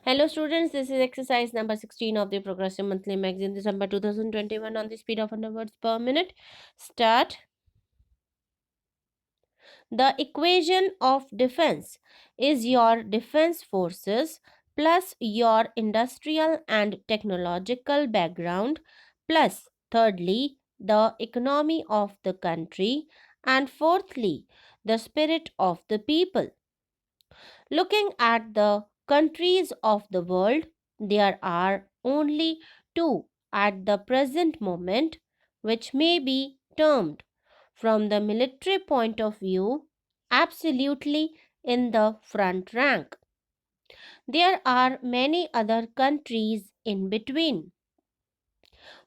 Hello students, this is exercise number 16 of the Progressive Monthly Magazine, December 2021 on the speed of 100 words per minute. Start. The equation of defense is your defense forces plus your industrial and technological background plus thirdly the economy of the country and fourthly the spirit of the people. Looking at the countries of the world, there are only two at the present moment, which may be termed, from the military point of view, absolutely in the front rank. There are many other countries in between.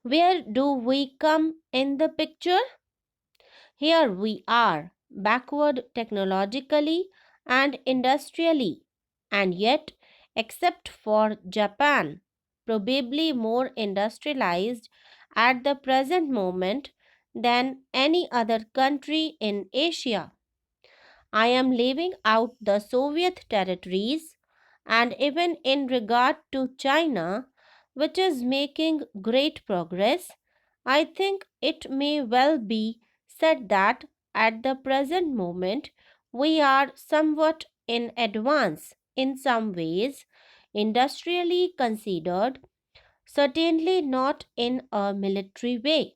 Where do we come in the picture? Here we are, backward technologically and industrially, and yet, except for Japan, probably more industrialized at the present moment than any other country in Asia. I am leaving out the Soviet territories, and even in regard to China, which is making great progress, I think it may well be said that at the present moment we are somewhat in advance in some ways, industrially considered, certainly not in a military way.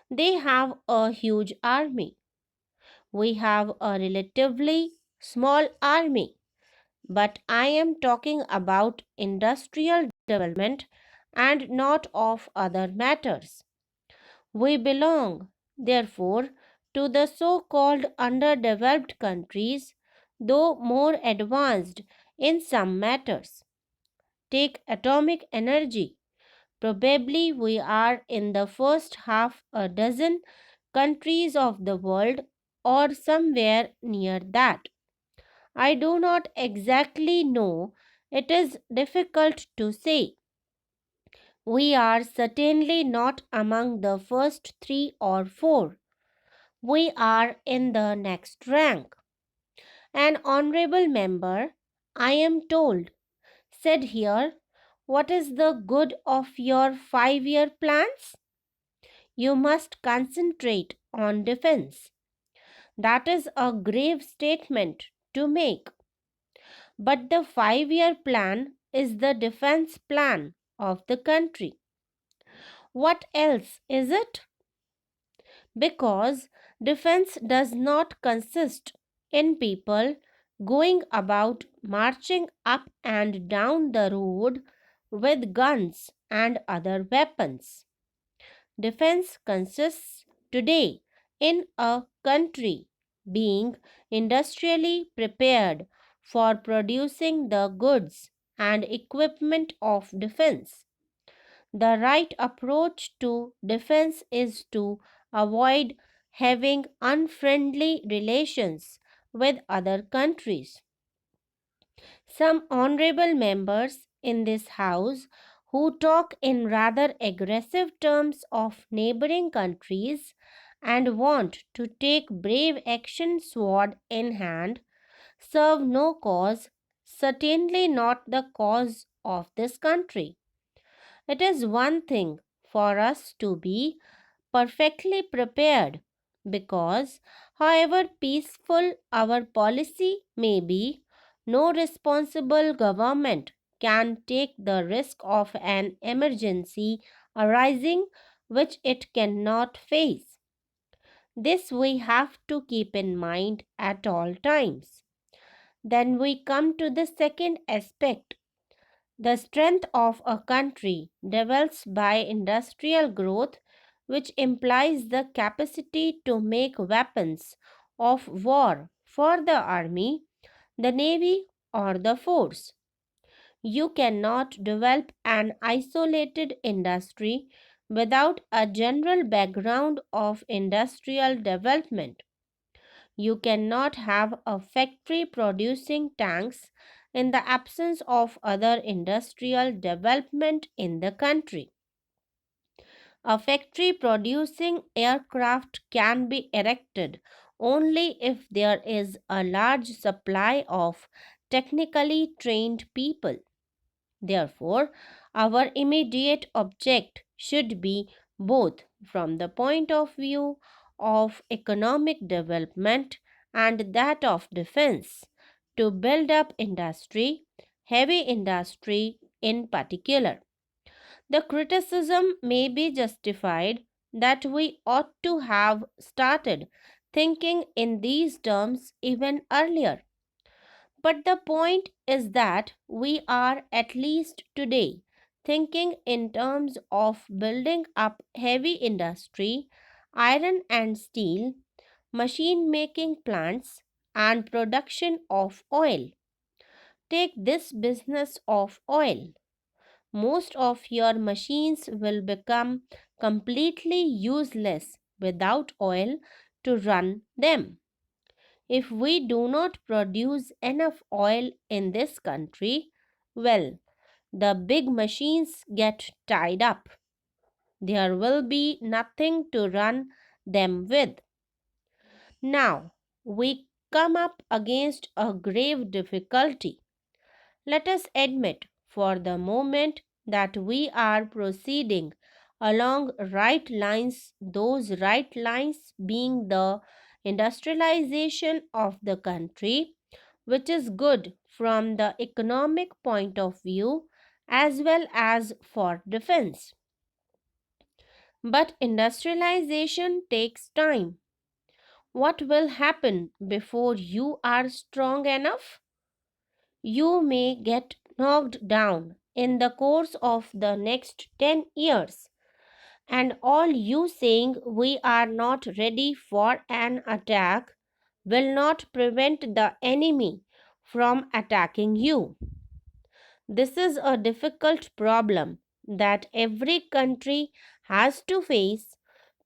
They have a huge army. We have a relatively small army, but I am talking about industrial development and not of other matters. We belong, therefore, to the so called underdeveloped countries, though more advanced in some matters. Take atomic energy. Probably we are in the first half a dozen countries of the world or somewhere near that. I do not exactly know. It is difficult to say. We are certainly not among the first three or four. We are in the next rank. An honorable member, I am told, said here, what is the good of your 5-year plans? You must concentrate on defense. That is a grave statement to make. But the 5-year plan is the defense plan of the country. What else is it? Because defense does not consist in people going about marching up and down the road with guns and other weapons. Defense consists today in a country being industrially prepared for producing the goods and equipment of defense. The right approach to defense is to avoid having unfriendly relations with other countries. Some honorable members in this House who talk in rather aggressive terms of neighboring countries and want to take brave action sword in hand serve no cause, certainly not the cause of this country. It is one thing for us to be perfectly prepared because, however peaceful our policy may be, no responsible government can take the risk of an emergency arising which it cannot face. This we have to keep in mind at all times. Then we come to the second aspect. The strength of a country develops by industrial growth, which implies the capacity to make weapons of war for the army, the navy, or the force. You cannot develop an isolated industry without a general background of industrial development. You cannot have a factory producing tanks in the absence of other industrial development in the country. A factory producing aircraft can be erected only if there is a large supply of technically trained people. Therefore, our immediate object should be both from the point of view of economic development and that of defense to build up industry, heavy industry in particular. The criticism may be justified that we ought to have started thinking in these terms even earlier. But the point is that we are, at least today, thinking in terms of building up heavy industry, iron and steel, machine making plants, and production of oil. Take this business of oil. Most of your machines will become completely useless without oil to run them. If we do not produce enough oil in this country, well, the big machines get tied up. There will be nothing to run them with. Now, we come up against a grave difficulty. Let us admit for the moment that we are proceeding along right lines, those right lines being the industrialization of the country, which is good from the economic point of view as well as for defense. But industrialization takes time. What will happen before you are strong enough? You may get knocked down in the course of the next 10 years, and all you saying we are not ready for an attack will not prevent the enemy from attacking you. This is a difficult problem that every country has to face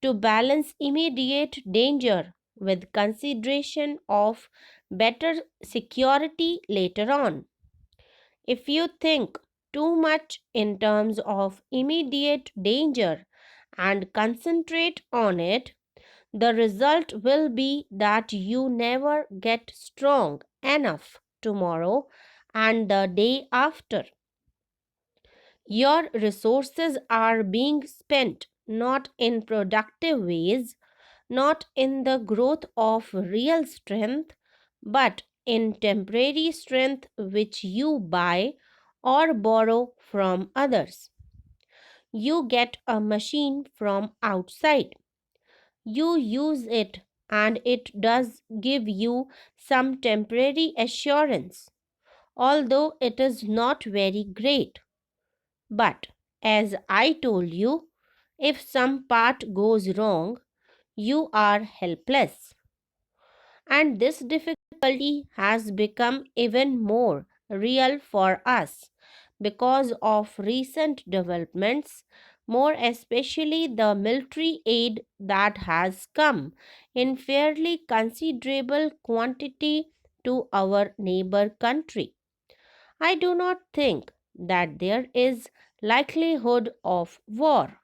to balance immediate danger with consideration of better security later on. If you think too much in terms of immediate danger and concentrate on it, the result will be that you never get strong enough tomorrow and the day after. Your resources are being spent not in productive ways, not in the growth of real strength, but in temporary strength which you buy or borrow from others. You get a machine from outside. You use it and it does give you some temporary assurance, although it is not very great. But as I told you, if some part goes wrong, you are helpless. And this difficulty has become even more real for us because of recent developments, more especially the military aid that has come in fairly considerable quantity to our neighbor country. I do not think that there is likelihood of war.